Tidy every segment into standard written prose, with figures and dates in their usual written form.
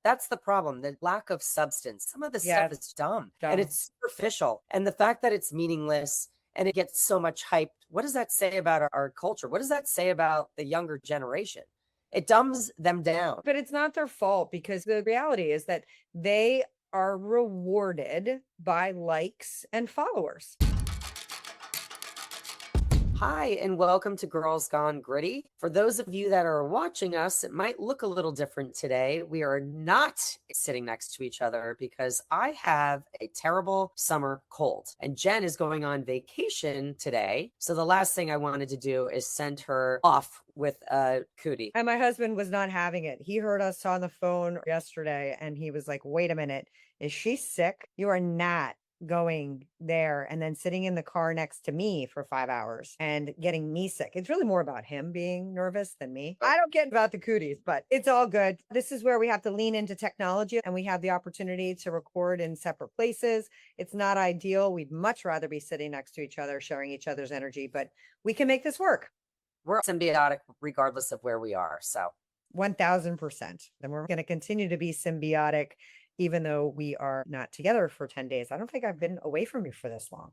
That's the problem, the lack of substance. Some of the stuff Yes. is dumb Dumb. and it's superficial. And the fact that it's meaningless and it gets so much hype, what does that say about our culture? What does that say about the younger generation? It dumbs them down. But it's not their fault, because the reality is that they are rewarded by likes and followers. Hi, and welcome to Girls Gone Gritty. For those of you that are watching us, it might look a little different today. We are not sitting next to each other because I have a terrible summer cold, and Jen is going on vacation today. So the last thing I wanted to do is send her off with a cootie. And my husband was not having it. He heard us on the phone yesterday and he was like, wait a minute, is she sick? You are not going there and then sitting in the car next to me for 5 hours and getting me sick. It's really more about him being nervous than me. I don't get about the cooties, but it's all good. This is where we have to lean into technology, and we have the opportunity to record in separate places. It's not ideal. We'd much rather be sitting next to each other, sharing each other's energy, but we can make this work. We're symbiotic regardless of where we are. So 1000%. And we're going to continue to be symbiotic, even though we are not together for 10 days. I don't think I've been away from you for this long.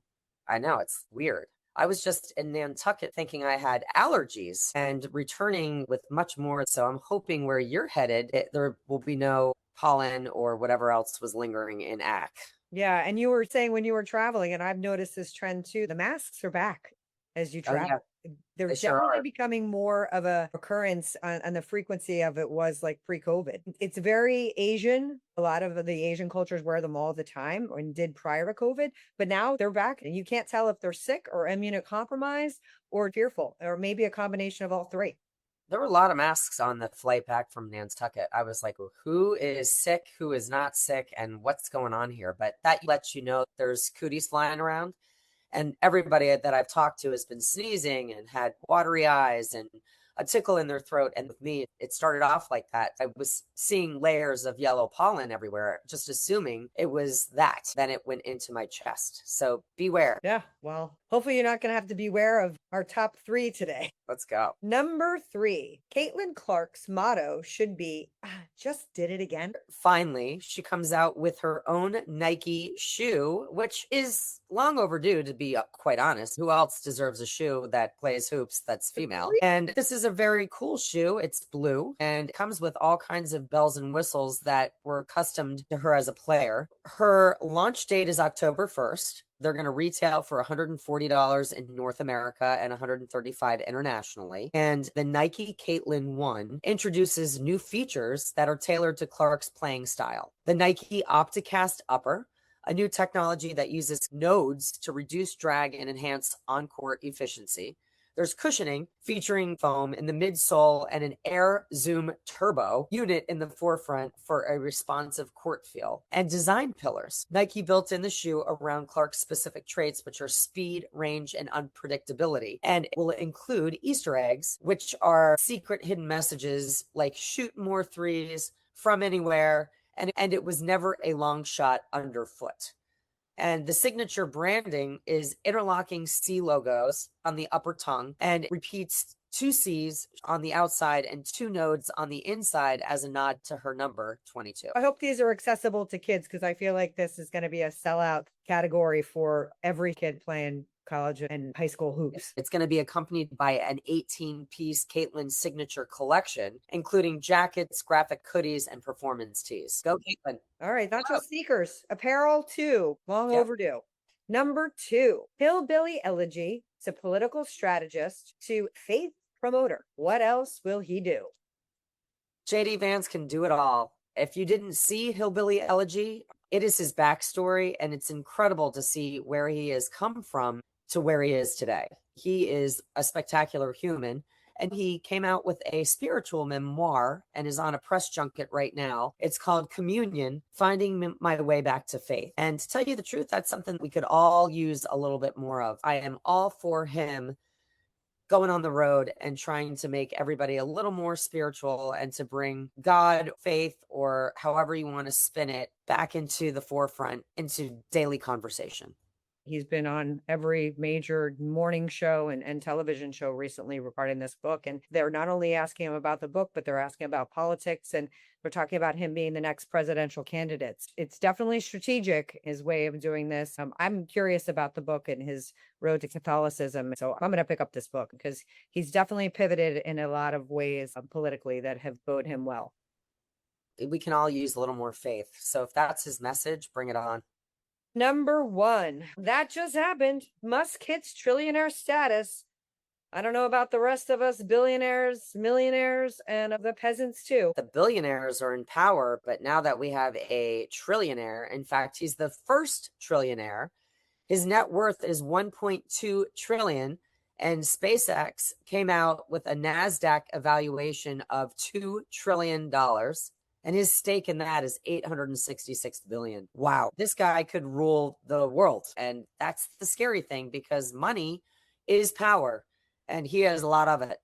I know, it's weird. I was just in Nantucket thinking I had allergies and returning with much more. So I'm hoping where you're headed, there will be no pollen or whatever else was lingering in AC. Yeah. And you were saying when you were traveling, and I've noticed this trend too, the masks are back as you Oh, yeah, travel. They're they sure definitely are. becoming more of a occurrence on the frequency of it was like pre-COVID. It's very Asian. A lot of the Asian cultures wear them all the time, or did prior to COVID, but now they're back and you can't tell if they're sick or immunocompromised or fearful, or maybe a combination of all three. There were a lot of masks on the flight back from Nantucket. I was like, well, who is sick, who is not sick, and what's going on here? But that lets you know there's cooties flying around. And everybody that I've talked to has been sneezing and had watery eyes and a tickle in their throat. And with me, it started off like that. I was seeing layers of yellow pollen everywhere, just assuming it was that. Then it went into my chest. So beware. Yeah. Well, hopefully you're not going to have to beware of our top three today. Let's go. Number 3, Caitlin Clark's motto should be, just did it again. Finally, she comes out with her own Nike shoe, which is long overdue, to be quite honest. Who else deserves a shoe that plays hoops that's female? And this is a very cool shoe. It's blue and comes with all kinds of bells and whistles that were accustomed to her as a player. Her launch date is October 1st. They're going to retail for $140 in North America and $135 internationally. And the Nike Caitlin 1 introduces new features that are tailored to Clark's playing style. The Nike Opticast Upper, a new technology that uses nodes to reduce drag and enhance on-court efficiency. There's cushioning featuring foam in the midsole and an Air Zoom Turbo unit in the forefront for a responsive court feel. And design pillars. Nike built in the shoe around Clark's specific traits, which are speed, range, and unpredictability. And it will include Easter eggs, which are secret hidden messages like shoot more threes from anywhere. And it was never a long shot underfoot. And the signature branding is interlocking C logos on the upper tongue and repeats 2 C's on the outside and 2 nodes on the inside as a nod to her number 22. I hope these are accessible to kids, because I feel like this is going to be a sellout category for every kid playing college and high school hoops. It's going to be accompanied by an 18-piece Caitlin signature collection, including jackets, graphic hoodies, and performance tees. Go, Caitlin. All right, not just sneakers, apparel too. Long Yep. overdue. Number 2, Hillbilly Elegy to political strategist to faith promoter. What else will he do? JD Vance can do it all. If you didn't see Hillbilly Elegy, it is his backstory, and it's incredible to see where he has come from to where he is today. He is a spectacular human, and he came out with a spiritual memoir and is on a press junket right now. It's called Communion, Finding My Way Back to Faith. And to tell you the truth, that's something we could all use a little bit more of. I am all for him going on the road and trying to make everybody a little more spiritual and to bring God, faith, or however you want to spin it, back into the forefront, into daily conversation. He's been on every major morning show and television show recently regarding this book. And they're not only asking him about the book, but they're asking about politics. And we're talking about him being the next presidential candidate. It's definitely strategic, his way of doing this. I'm curious about the book and his road to Catholicism. So I'm going to pick up this book because he's definitely pivoted in a lot of ways politically that have bode him well. We can all use a little more faith. So if that's his message, bring it on. Number one, that just happened. Musk hits trillionaire status. I don't know about the rest of us billionaires, millionaires, and the peasants too. The billionaires are in power, but now that we have a trillionaire, in fact, he's the first trillionaire. His net worth is 1.2 trillion, and SpaceX came out with a NASDAQ evaluation of $2 trillion. And his stake in that is 866 billion. Wow. This guy could rule the world. And that's the scary thing because money is power and he has a lot of it.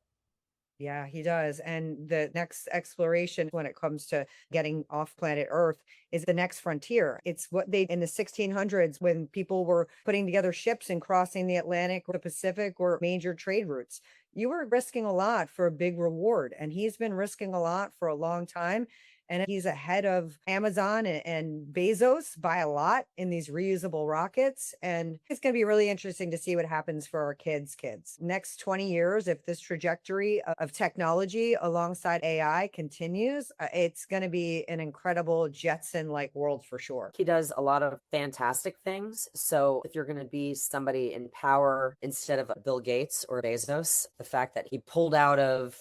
Yeah, he does. And the next exploration when it comes to getting off planet Earth is the next frontier. It's what they in the 1600s when people were putting together ships and crossing the Atlantic or the Pacific or major trade routes. You were risking a lot for a big reward. And he's been risking a lot for a long time. And he's ahead of Amazon and Bezos by a lot in these reusable rockets. And it's going to be really interesting to see what happens for our kids. Next 20 years, if this trajectory of technology alongside AI continues, it's going to be an incredible Jetson-like world for sure. He does a lot of fantastic things. So if you're going to be somebody in power instead of Bill Gates or Bezos, the fact that he pulled out of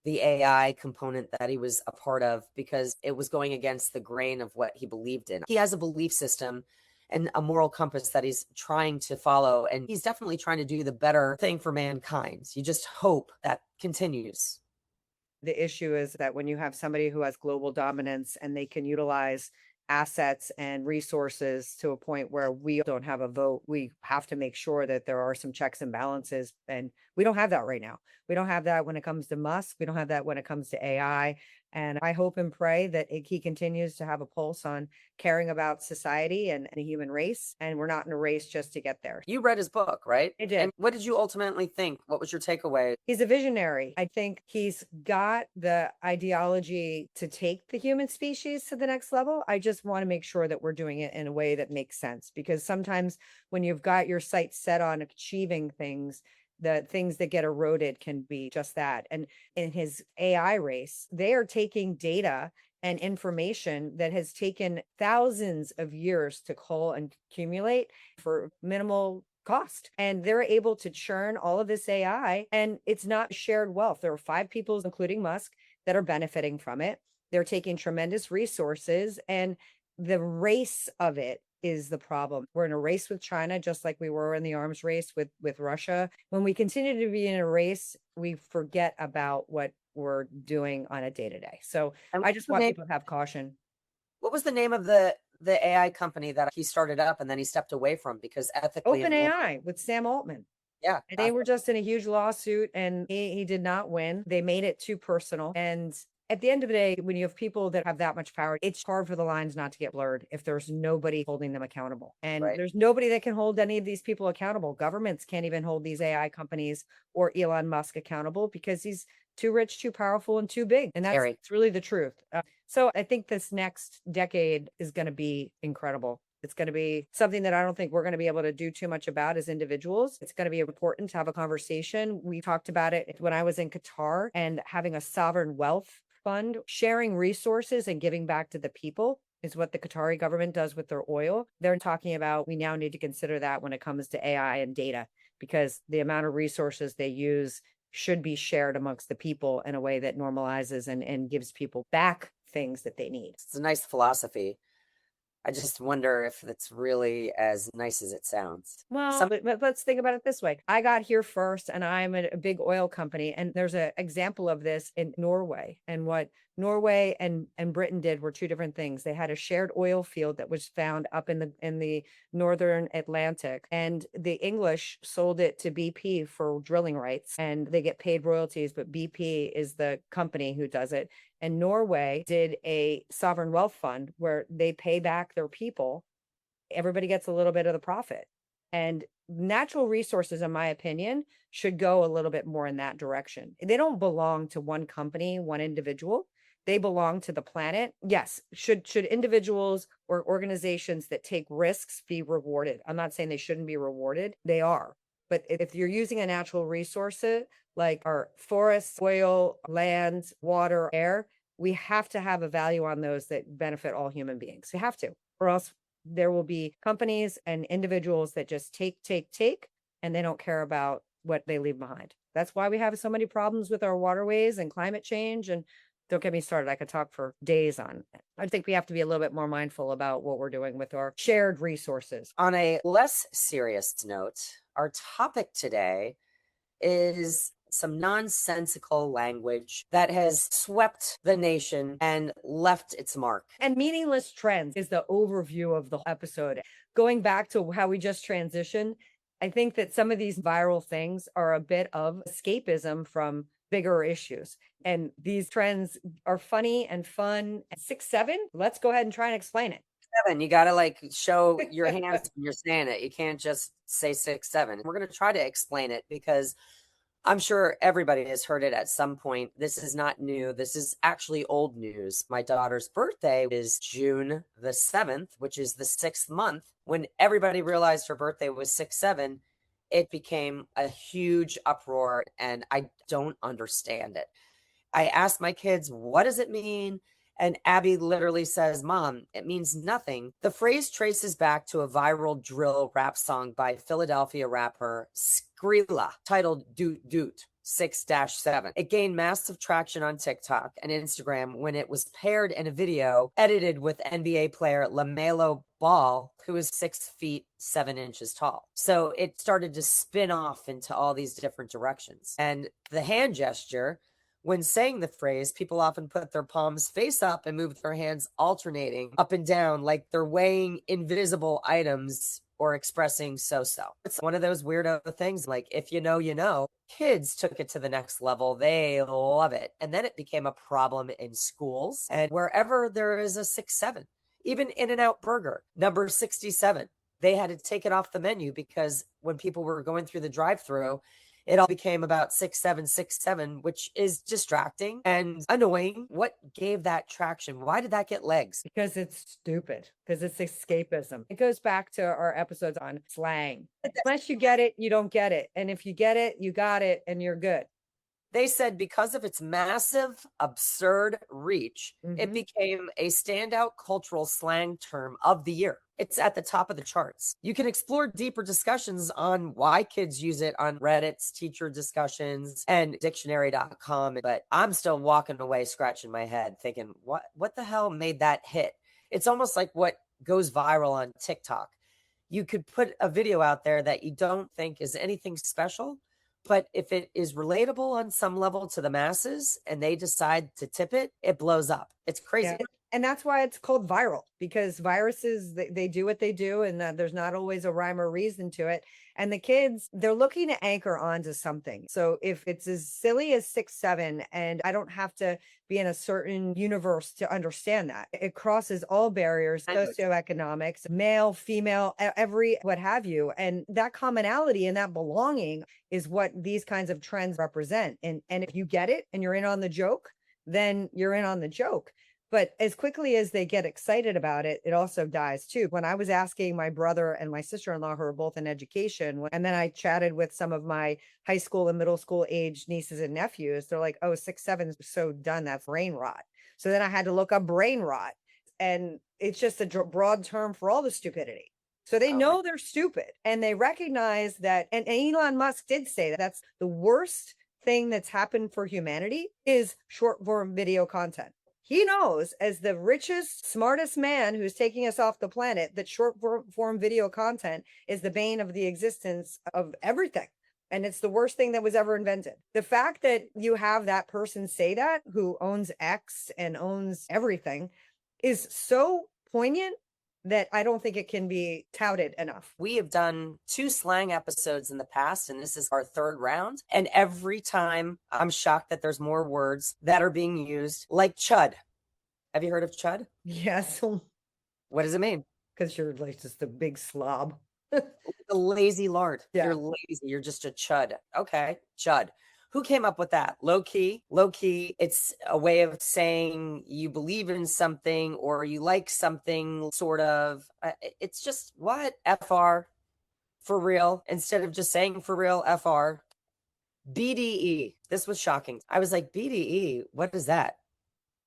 the AI component that he was a part of because it was going against the grain of what he believed in. He has a belief system and a moral compass that he's trying to follow. And he's definitely trying to do the better thing for mankind. You just hope that continues. The issue is that when you have somebody who has global dominance and they can utilize assets and resources to a point where we don't have a vote, we have to make sure that there are some checks and balances. And we don't have that right now. We don't have that when it comes to Musk. We don't have that when it comes to AI. And I hope and pray that he continues to have a pulse on caring about society and the human race. And we're not in a race just to get there. You read his book, right? I did. And what did you ultimately think? What was your takeaway? He's a visionary. I think he's got the ideology to take the human species to the next level. I just want to make sure that we're doing it in a way that makes sense, because sometimes when you've got your sights set on achieving things, the things that get eroded can be just that. And in his AI race, they are taking data and information that has taken thousands of years to cull and accumulate for minimal cost. And they're able to churn all of this AI, and it's not shared wealth. There are 5 people, including Musk, that are benefiting from it. They're taking tremendous resources, and the race of it is the problem. We're in a race with China, just like we were in the arms race with Russia. When we continue to be in a race, we forget about what we're doing on a day-to-day. So I just want people to have caution. What was the name of the AI company that he started up and then he stepped away from because ethically? OpenAI with Sam Altman. Yeah. They were just in a huge lawsuit and he did not win. They made it too personal. And at the end of the day, when you have people that have that much power, it's hard for the lines not to get blurred if there's nobody holding them accountable. And there's nobody that can hold any of these people accountable. Governments can't even hold these AI companies or Elon Musk accountable because he's too rich, too powerful, and too big. And that's really the truth. So I think this next decade is going to be incredible. It's going to be something that I don't think we're going to be able to do too much about as individuals. It's going to be important to have a conversation. We talked about it when I was in Qatar, and having a sovereign wealth fund, sharing resources and giving back to the people is what the Qatari government does with their oil. They're talking about, we now need to consider that when it comes to AI and data, because the amount of resources they use should be shared amongst the people in a way that normalizes and gives people back things that they need. It's a nice philosophy. I just wonder if it's really as nice as it sounds. Well, but let's think about it this way. I got here first and I'm a big oil company. And there's an example of this in Norway. And what Norway and Britain did were 2 different things. They had a shared oil field that was found up in the northern Atlantic. And the English sold it to BP for drilling rights. And they get paid royalties, but BP is the company who does it. And Norway did a sovereign wealth fund where they pay back their people. Everybody gets a little bit of the profit. And natural resources, in my opinion, should go a little bit more in that direction. They don't belong to one company, one individual. They belong to the planet. Yes, should individuals or organizations that take risks be rewarded? I'm not saying they shouldn't be rewarded. They are. But if you're using a natural resource like our forests, oil, land, water, air, we have to have a value on those that benefit all human beings. You have to, or else there will be companies and individuals that just take, and they don't care about what they leave behind. That's why we have so many problems with our waterways and climate change. And don't get me started. I could talk for days on it. I think we have to be a little bit more mindful about what we're doing with our shared resources. On a less serious note, our topic today is some nonsensical language that has swept the nation and left its mark. And meaningless trends is the overview of the episode. Going back to how we just transitioned, I think that some of these viral things are a bit of escapism from bigger issues. And these trends are funny and fun. 6, 7, let's go ahead and try and explain it. 7, you got to like show your hands when you're saying it. You can't just say 6, 7. We're going to try to explain it because I'm sure everybody has heard it at some point. This is not new. This is actually old news. My daughter's birthday is June the 7th, which is the 6th month. When everybody realized her birthday was 6, 7, it became a huge uproar, and I don't understand it. I asked my kids, what does it mean? And Abby literally says, Mom, it means nothing. The phrase traces back to a viral drill rap song by Philadelphia rapper Skrilla titled Doot Doot 6-7. It gained massive traction on TikTok and Instagram when it was paired in a video edited with NBA player LaMelo Ball, who is 6 feet 7 inches tall. So it started to spin off into all these different directions. And the hand gesture, when saying the phrase, people often put their palms face up and move their hands alternating up and down like they're weighing invisible items or expressing so-so. It's one of those weirdo things, like if you know, you know. Kids took it to the next level. They love it. And then it became a problem in schools and wherever there is a 6, 7. Even In-N-Out Burger, number 67. They had to take it off the menu because when people were going through the drive-thru, it all became about 6, 7, 6, 7, which is distracting and annoying. What gave that traction? Why did that get legs? Because it's stupid, because it's escapism. It goes back to our episodes on slang. Unless you get it, you don't get it. And if you get it, you got it, and you're good. They said because of its massive, absurd reach, it became a standout cultural slang term of the year. It's at the top of the charts. You can explore deeper discussions on why kids use it on Reddit's teacher discussions and dictionary.com, but I'm still walking away scratching my head thinking, what the hell made that hit? It's almost like what goes viral on TikTok. You could put a video out there that you don't think is anything special, but if it is relatable on some level to the masses and they decide to tip it, it blows up. It's crazy. Yeah. And that's why it's called viral, because viruses, they do what they do, and there's not always a rhyme or reason to it. And the kids, they're looking to anchor onto something. So if it's as silly as 6, 7, and I don't have to be in a certain universe to understand that, it crosses all barriers, socioeconomics, male, female, every what have you. And that commonality and that belonging is what these kinds of trends represent. And if you get it and you're in on the joke, then you're in on the joke. But as quickly as they get excited about it, it also dies too. When I was asking my brother and my sister-in-law, who are both in education, and then I chatted with some of my high school and middle school age nieces and nephews, they're like, oh, 6, 7 is so done. That's brain rot. So then I had to look up brain rot. And it's just a broad term for all the stupidity. So they know they're stupid, and they recognize that. And Elon Musk did say that that's the worst thing that's happened for humanity is short form video content. He knows, as the richest, smartest man who's taking us off the planet, that short form video content is the bane of the existence of everything. And it's the worst thing that was ever invented. The fact that you have that person say that, who owns X and owns everything, is so poignant that I don't think it can be touted enough. We have done 2 slang episodes in the past, and this is our 3rd round. And every time I'm shocked that there's more words that are being used, like chud. Have you heard of chud? Yes. What does it mean? Because you're like just a big slob. A lazy lard. Yeah. You're lazy. You're just a chud. Okay, chud. Who came up with that? Low key. Low key. It's a way of saying you believe in something or you like something, sort of. It's just what? FR for real. Instead of just saying for real, FR. BDE. This was shocking. I was like, BDE, what is that?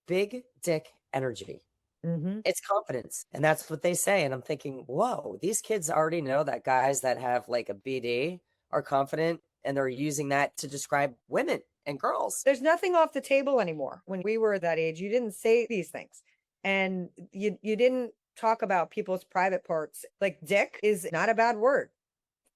Big dick energy. Mm-hmm. It's confidence. And that's what they say. And I'm thinking, whoa, these kids already know that guys that have like a BD are confident and they're using that to describe women and girls. There's nothing off the table anymore. When we were that age, you didn't say these things. And you didn't talk about people's private parts. Like dick is not a bad word.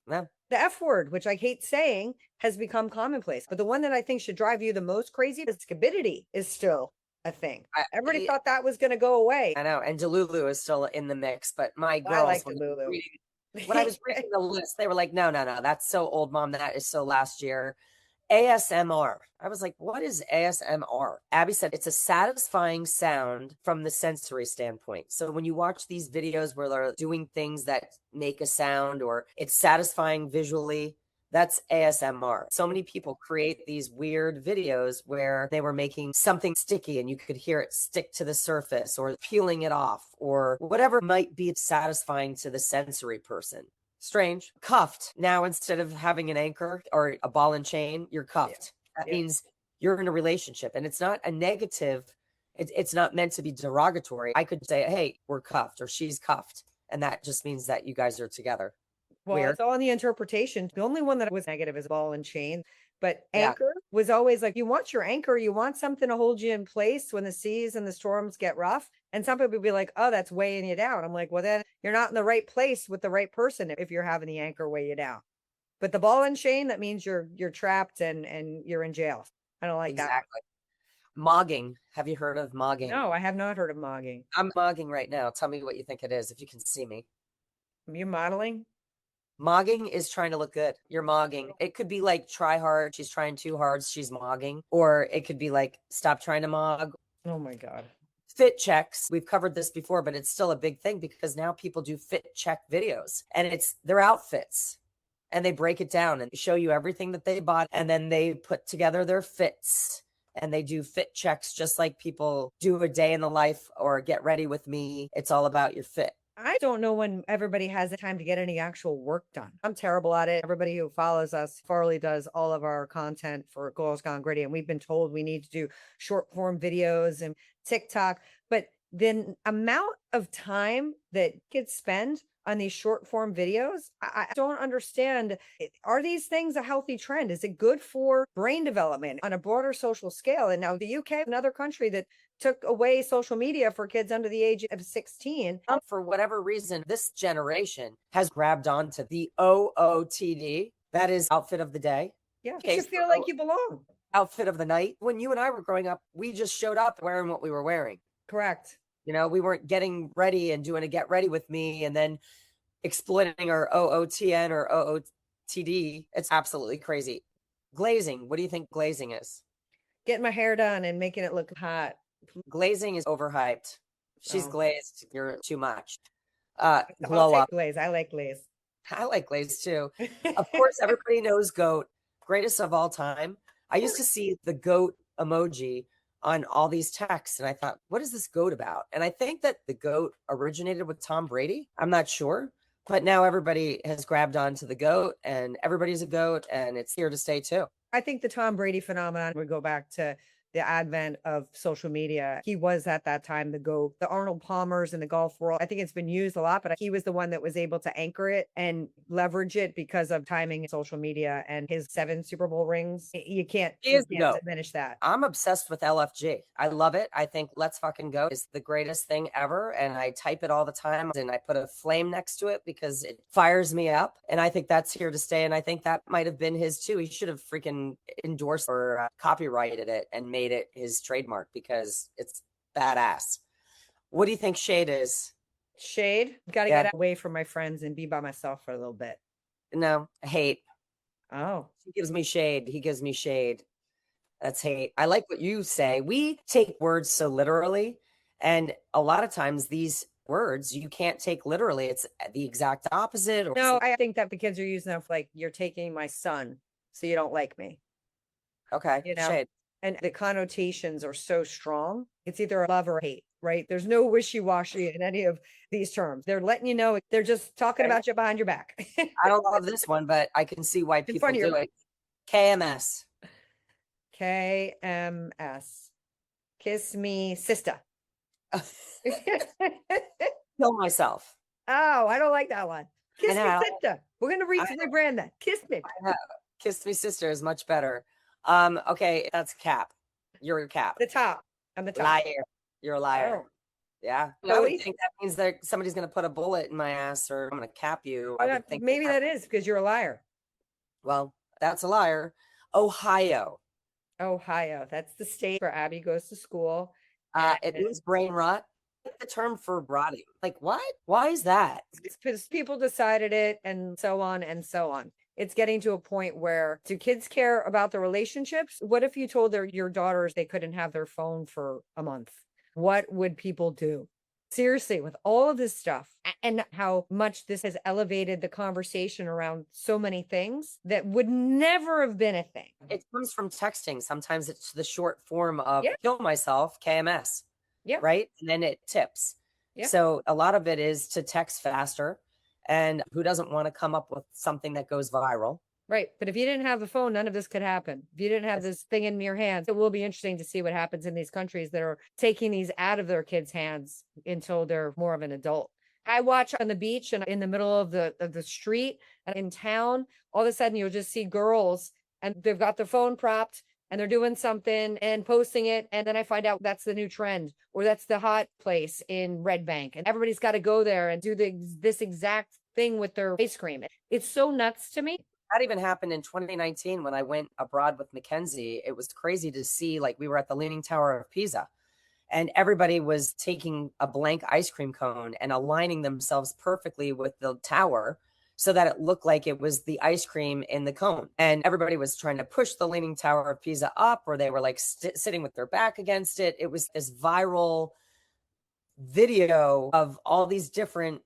No. The F word, which I hate saying, has become commonplace. But the one that I think should drive you the most crazy is stupidity is still a thing. Everybody thought that was going to go away. I know. And Delulu is still in the mix. But my girls, I like Delulu. When I was reading the list, they were like, no, that's so old, mom. That is so last year. ASMR. I was like, what is ASMR? Abby said it's a satisfying sound from the sensory standpoint. So when you watch these videos where they're doing things that make a sound or it's satisfying visually, that's ASMR. So many people create these weird videos where they were making something sticky and you could hear it stick to the surface or peeling it off or whatever might be satisfying to the sensory person. Strange. Cuffed. Now, instead of having an anchor or a ball and chain, you're cuffed. Yeah. That means you're in a relationship and it's not a negative. It's not meant to be derogatory. I could say, hey, we're cuffed or she's cuffed. And that just means that you guys are together. Well, Weird. it's all in the interpretation. The only one that was negative is ball and chain. But anchor was always like, you want your anchor, you want something to hold you in place when the seas and the storms get rough. And some people be like, oh, that's weighing you down. I'm like, well, then you're not in the right place with the right person if you're having the anchor weigh you down. But the ball and chain, that means you're trapped and you're in jail. I don't like that. Exactly. Mogging. Have you heard of mogging? No, I have not heard of mogging. I'm mogging right now. Tell me what you think it is if you can see me. Are you modeling? Mogging is trying to look good. You're mogging. It could be like try hard. She's trying too hard. She's mogging. Or it could be like stop trying to mog. Oh my God. Fit checks. We've covered this before, but it's still a big thing because now people do fit check videos and it's their outfits and they break it down and show you everything that they bought. And then they put together their fits and they do fit checks just like people do a day in the life or get ready with me. It's all about your fit. I don't know when everybody has the time to get any actual work done. I'm terrible at it. Everybody who follows us, Farley does all of our content for Girls Gone Gritty, and we've been told we need to do short form videos and TikTok. But the amount of time that kids spend on these short form videos, I don't understand. Are these things a healthy trend? Is it good for brain development on a broader social scale? And now the UK, another country that took away social media for kids under the age of 16. For whatever reason, this generation has grabbed onto the OOTD. That is outfit of the day. Yeah, you feel like you belong. Outfit of the night. When you and I were growing up, we just showed up wearing what we were wearing. Correct. You know, we weren't getting ready and doing a get ready with me and then exploiting our OOTN or OOTD. It's absolutely crazy. Glazing. What do you think glazing is? Getting my hair done and making it look hot. Glazing is overhyped. She's glazed. You're too much. Glow up. Glaze. I like glaze. I like glaze too. Of course, everybody knows goat. Greatest of all time. I used to see the goat emoji on all these texts and I thought, what is this goat about? And I think that the goat originated with Tom Brady. I'm not sure, but now everybody has grabbed onto the goat and everybody's a goat and it's here to stay too. I think the Tom Brady phenomenon would go back to the advent of social media. He was at that time the GOAT, the Arnold Palmers in the golf world. I think it's been used a lot, but he was the one that was able to anchor it and leverage it because of timing and social media and his 7 Super Bowl rings. You can't diminish that. I'm obsessed with LFG. I love it. I think Let's Fucking Go is the greatest thing ever. And I type it all the time and I put a flame next to it because it fires me up. And I think that's here to stay. And I think that might have been his too. He should have freaking endorsed or copyrighted it and made it his trademark because it's badass. What do you think shade is? Shade? Got to get away from my friends and be by myself for a little bit. No, hate. Oh. He gives me shade. He gives me shade. That's hate. I like what you say. We take words so literally. And a lot of times these words you can't take literally. It's the exact opposite. Or No, I think that the kids are using them for like, you're taking my son, so you don't like me, okay, you know? shade. And the connotations are so strong. It's either love or hate, right? There's no wishy-washy in any of these terms. They're letting you know they're just talking Okay. about you behind your back. I don't love this one, but I can see why In people front of your do back. it. KMS. KMS. Kiss me, sister. Kill myself. Oh, I don't like that one. Kiss me, know. sister. We're gonna rebrand that. Kiss me. I know. Kiss me sister is much better. Okay, that's cap. You're a cap. The top. I'm the top. Liar. You're a liar. Oh. Yeah. I So would think that means that somebody's gonna put a bullet in my ass or I'm gonna cap you. I would think maybe that is because you're a liar. well, that's a liar. Ohio. Ohio. That's the state where Abby goes to school. It means brain rot. The term for rotting. Like what? Why is that? It's because people decided it and so on and so on. It's getting to a point where do kids care about the relationships? What if you told your daughters they couldn't have their phone for a month? What would people do? Seriously, with all of this stuff and how much this has elevated the conversation around so many things that would never have been a thing. It comes from texting. Sometimes it's the short form of Yeah. kill myself, KMS. Yeah. Right. And then it tips. Yeah. So a lot of it is to text faster. And who doesn't want to come up with something that goes viral? Right. But if you didn't have the phone, none of this could happen. If you didn't have this thing in your hands, it will be interesting to see what happens in these countries that are taking these out of their kids' hands until they're more of an adult. I watch on the beach and in the middle of the street and in town, all of a sudden you'll just see girls and they've got their phone propped and they're doing something and posting it. And then I find out that's the new trend or that's the hot place in Red Bank. And everybody's got to go there and do this exact thing with their ice cream. It's so nuts to me. That even happened in 2019 when I went abroad with Mackenzie. It was crazy to see, like, we were at the Leaning Tower of Pisa and everybody was taking a blank ice cream cone and aligning themselves perfectly with the tower so that it looked like it was the ice cream in the cone. And everybody was trying to push the Leaning Tower of Pisa up, or they were like sitting with their back against it. It was this viral video of all these different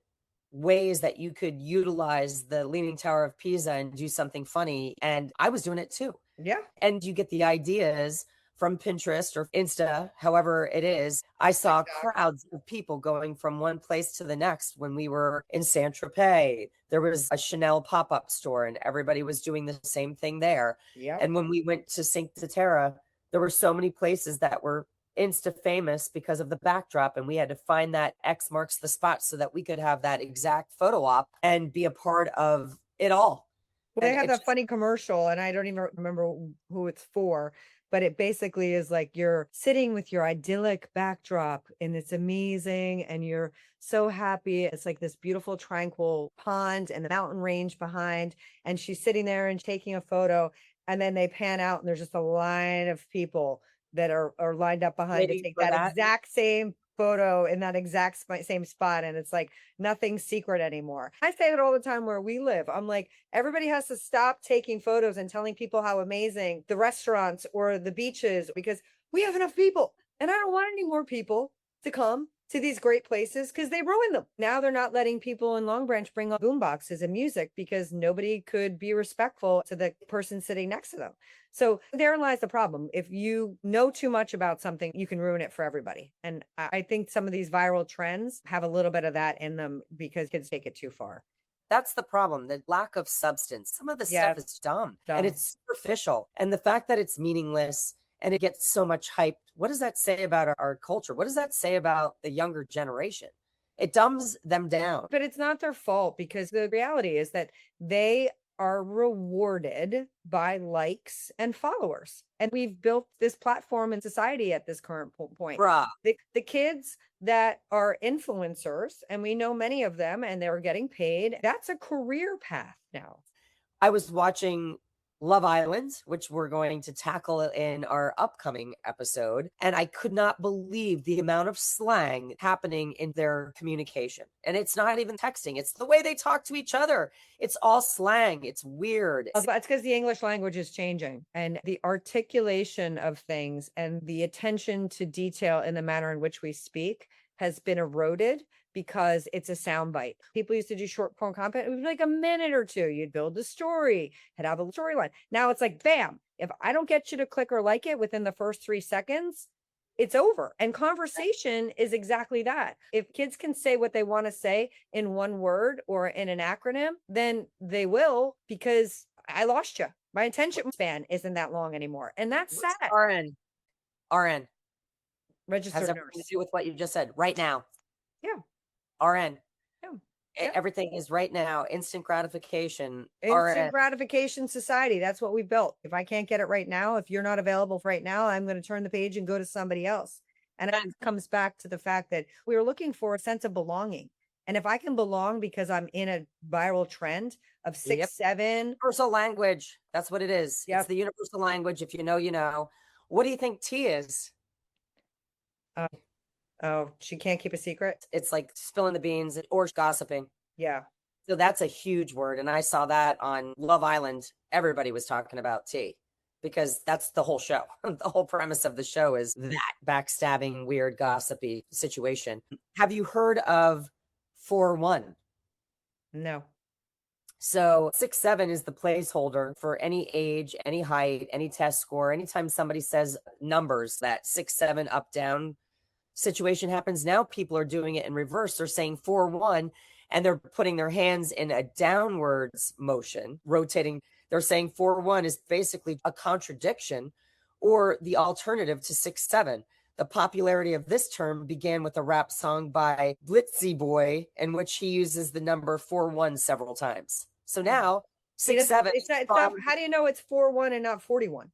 ways that you could utilize the Leaning Tower of Pisa and do something funny. And I was doing it too. Yeah. And you get the ideas from Pinterest or Insta, however it is. I saw crowds of people going from one place to the next when we were in Saint-Tropez. There was a Chanel pop-up store and everybody was doing the same thing there. Yeah. And when we went to Cinque Terre, there were so many places that were Insta famous because of the backdrop. And we had to find that X marks the spot so that we could have that exact photo op and be a part of it all. Well, they have that funny commercial, and I don't even remember who it's for, but it basically is like you're sitting with your idyllic backdrop and it's amazing and you're so happy. It's like this beautiful tranquil pond and the mountain range behind, and she's sitting there and taking a photo, and then they pan out and there's just a line of people that are lined up behind to take that exact same photo in that exact same spot. And it's like nothing's secret anymore. I say it all the time where we live. I'm like, everybody has to stop taking photos and telling people how amazing the restaurants or the beaches, because we have enough people and I don't want any more people to come to these great places because they ruin them. Now they're not letting people in Long Branch bring up boom boxes and music because nobody could be respectful to the person sitting next to them. So therein lies the problem. If you know too much about something, you can ruin it for everybody. And I think some of these viral trends have a little bit of that in them because kids take it too far. That's the problem, the lack of substance. Some of the stuff is dumb and it's superficial. And the fact that it's meaningless and it gets so much hype. What does that say about our culture? What does that say about the younger generation? It dumbs them down. But it's not their fault, because the reality is that they are rewarded by likes and followers. And we've built this platform in society at this current point. Bruh. The kids that are influencers, and we know many of them, and they're getting paid, that's a career path now. I was watching Love Island, which we're going to tackle in our upcoming episode. And I could not believe the amount of slang happening in their communication. And it's not even texting. It's the way they talk to each other. It's all slang. It's weird. That's because the English language is changing, and the articulation of things and the attention to detail in the manner in which we speak has been eroded because it's a soundbite. People used to do short form content. It would be like a minute or two. You'd build the story, have a storyline. Now it's like, bam, if I don't get you to click or like it within the first 3 seconds, it's over. And conversation is exactly that. If kids can say what they want to say in one word or in an acronym, then they will, because I lost you. My attention span isn't that long anymore. And that's What's sad. RN? RN has Registered everything to nurse. do with what you just said right now. Yeah. RN. Yeah. Yep. Everything is right now. Instant gratification. Instant RN. gratification society. That's what we built. If I can't get it right now, if you're not available right now, I'm going to turn the page and go to somebody else. And it comes back to the fact that we are looking for a sense of belonging. And if I can belong because I'm in a viral trend of 6, Yep. 7. Universal language. That's what it is. Yep. It's the universal language. If you know, you know. What do you think T is? Oh, she can't keep a secret. It's like spilling the beans or gossiping. Yeah. So that's a huge word. And I saw that on Love Island. Everybody was talking about T because that's the whole show. The whole premise of the show is that backstabbing, weird, gossipy situation. Have you heard of 4-1? No. So 6-7 is the placeholder for any age, any height, any test score. Anytime somebody says numbers, that 6-7 up down situation happens. Now people are doing it in reverse. They're saying 4-1 and they're putting their hands in a downwards motion, rotating. They're saying 4-1 is basically a contradiction or the alternative to 6-7. The popularity of this term began with a rap song by Blitzy Boy, in which he uses the number 4-1 several times. So now 6-7. It's not, how do you know it's 4-1 and not 41?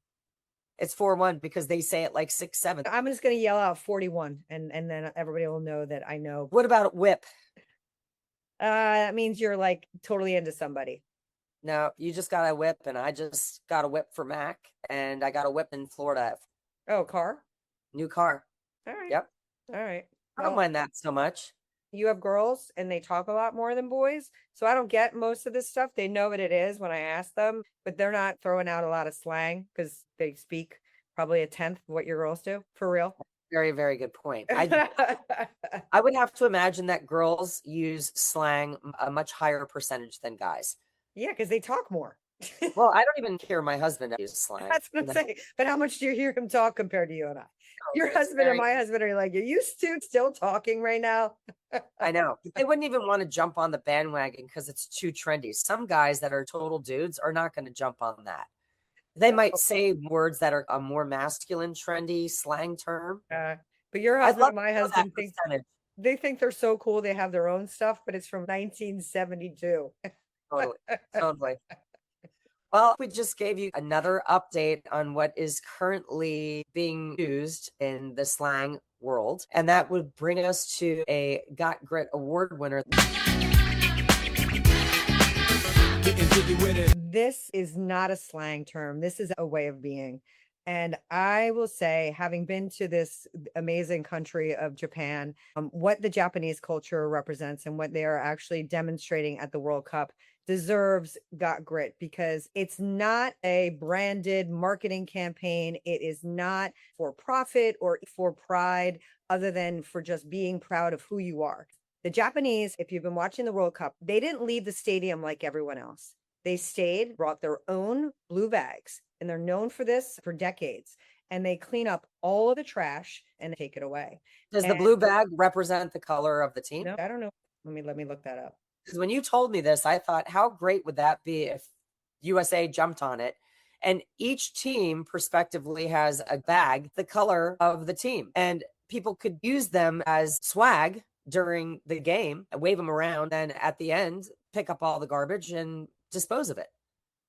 It's 4-1 because they say it like 6-7. I'm just going to yell out 41 and then everybody will know that I know. What about whip? That means you're like totally into somebody. No, you just got a whip, and I just got a whip for Mac, and I got a whip in Florida. Oh, car? New car. All right. Yep. All right. I don't mind that so much. You have girls and they talk a lot more than boys. So I don't get most of this stuff. They know what it is when I ask them, but they're not throwing out a lot of slang because they speak probably a tenth of what your girls do, for real. Very, very good point. I would have to imagine that girls use slang a much higher percentage than guys. Yeah, because they talk more. Well, I don't even hear my husband use slang. That's what I'm saying. But how much do you hear him talk compared to you and I? Your husband and my husband are like, are you still talking right now? I know. They wouldn't even want to jump on the bandwagon because it's too trendy. Some guys that are total dudes are not going to jump on that. They might say words that are a more masculine, trendy slang term. But your husband and my husband they think they're so cool. They have their own stuff, but it's from 1972. Totally. Totally. Well, we just gave you another update on what is currently being used in the slang world. And that would bring us to a Got Grit Award winner. This is not a slang term. This is a way of being. And I will say, having been to this amazing country of Japan, what the Japanese culture represents and what they are actually demonstrating at the World Cup deserves Got Grit, because it's not a branded marketing campaign. It is not for profit or for pride, other than for just being proud of who you are. The Japanese, if you've been watching the World Cup, they didn't leave the stadium like everyone else. They stayed, brought their own blue bags, and they're known for this for decades. And they clean up all of the trash and take it away. Does the blue bag represent the color of the team? No, I don't know. Let me look that up. Because when you told me this, I thought, how great would that be if USA jumped on it? And each team prospectively has a bag, the color of the team. And people could use them as swag during the game, wave them around, and at the end, pick up all the garbage and dispose of it.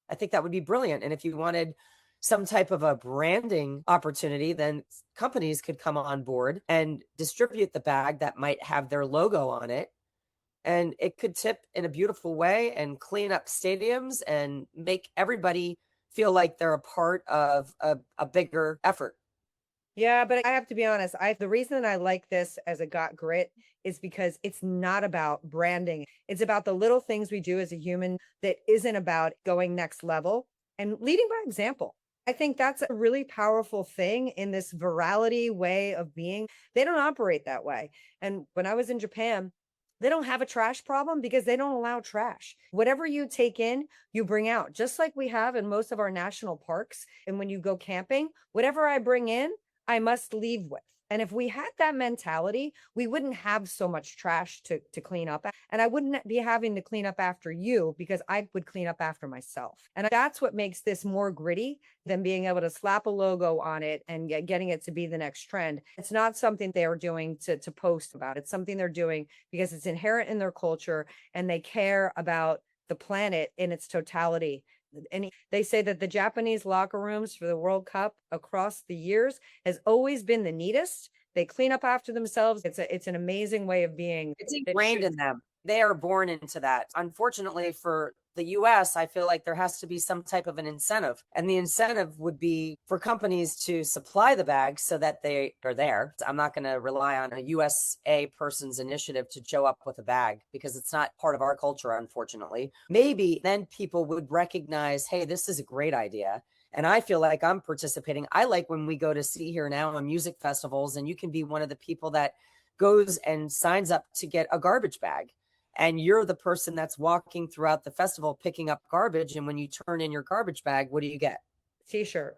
I think that would be brilliant. And if you wanted some type of a branding opportunity, then companies could come on board and distribute the bag that might have their logo on it. And it could tip in a beautiful way and clean up stadiums and make everybody feel like they're a part of a bigger effort. Yeah, but I have to be honest. The reason I like this as a Got Grit is because it's not about branding. It's about the little things we do as a human that isn't about going next level and leading by example. I think that's a really powerful thing in this virality way of being. They don't operate that way. And when I was in Japan, They don't have a trash problem because they don't allow trash. Whatever you take in, you bring out, just like we have in most of our national parks. And when you go camping, whatever I bring in, I must leave with. And if we had that mentality, we wouldn't have so much trash to clean up. And I wouldn't be having to clean up after you because I would clean up after myself. And that's what makes this more gritty than being able to slap a logo on it and getting it to be the next trend. It's not something they're doing to post about. It's something they're doing because it's inherent in their culture and they care about the planet in its totality. And they say that the Japanese locker rooms for the World Cup across the years has always been the neatest. They clean up after themselves. It's an amazing way of being. It's ingrained in them. They are born into that. Unfortunately for the US, I feel like there has to be some type of an incentive. And the incentive would be for companies to supply the bags so that they are there. I'm not going to rely on a USA person's initiative to show up with a bag because it's not part of our culture, unfortunately. Maybe then people would recognize, hey, this is a great idea. And I feel like I'm participating. I like when we go to See Here Now on music festivals, and you can be one of the people that goes and signs up to get a garbage bag. And you're the person that's walking throughout the festival picking up garbage. And when you turn in your garbage bag, what do you get? T-shirt.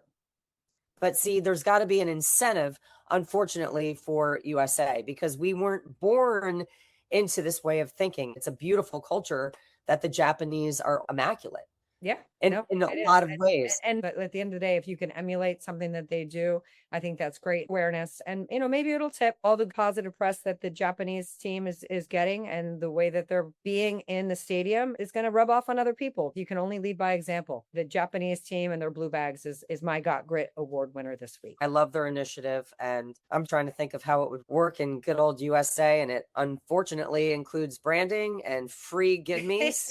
But see, there's got to be an incentive, unfortunately, for USA because we weren't born into this way of thinking. It's a beautiful culture that the Japanese are immaculate. Yeah, in a lot of ways. But at the end of the day, if you can emulate something that they do, I think that's great awareness. And, maybe it'll tip all the positive press that the Japanese team is getting, and the way that they're being in the stadium is going to rub off on other people. You can only lead by example. The Japanese team and their blue bags is my Got Grit award winner this week. I love their initiative, and I'm trying to think of how it would work in good old USA. And it unfortunately includes branding and free give-me's.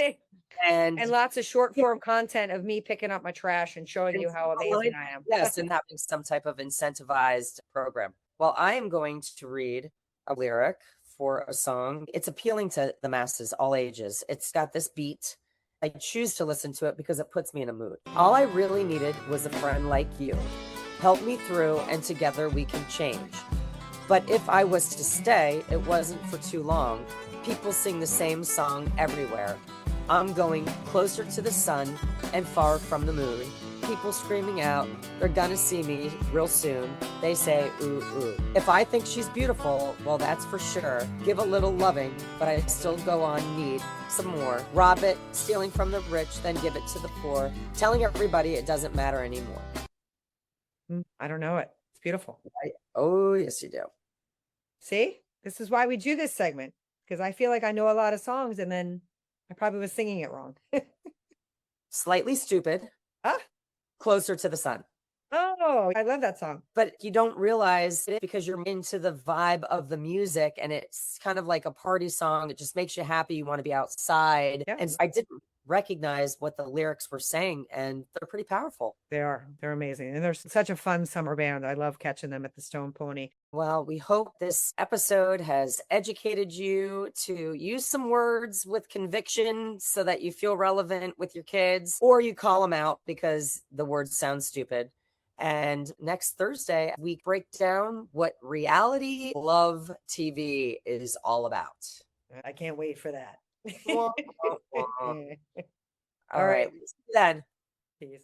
And lots of short form content of me picking up my trash and showing you how amazing I am. Yes, and having some type of incentivized program. Well, I am going to read a lyric for a song. It's appealing to the masses, all ages. It's got this beat. I choose to listen to it because it puts me in a mood. All I really needed was a friend like you. Help me through, and together we can change. But if I was to stay, it wasn't for too long. People sing the same song everywhere. I'm going closer to the sun and far from the moon. People screaming out, they're gonna see me real soon. They say, ooh, ooh. If I think she's beautiful, well, that's for sure. Give a little loving, but I still go on, need some more. Rob it, stealing from the rich, then give it to the poor. Telling everybody it doesn't matter anymore. I don't know it. It's beautiful. Oh, yes, you do. See, this is why we do this segment, because I feel like I know a lot of songs and then I probably was singing it wrong. Slightly Stoopid. Closer to the Sun. Oh, I love that song. But you don't realize it because you're into the vibe of the music, and it's kind of like a party song. It just makes you happy. You want to be outside. Yeah. And I didn't recognize what the lyrics were saying, and they're pretty powerful. They are. They're amazing. And they're such a fun summer band. I love catching them at the Stone Pony. Well, we hope this episode has educated you to use some words with conviction so that you feel relevant with your kids, or you call them out because the words sound stupid. And next Thursday, we break down what reality love TV is all about. I can't wait for that. All right. See you then. Peace.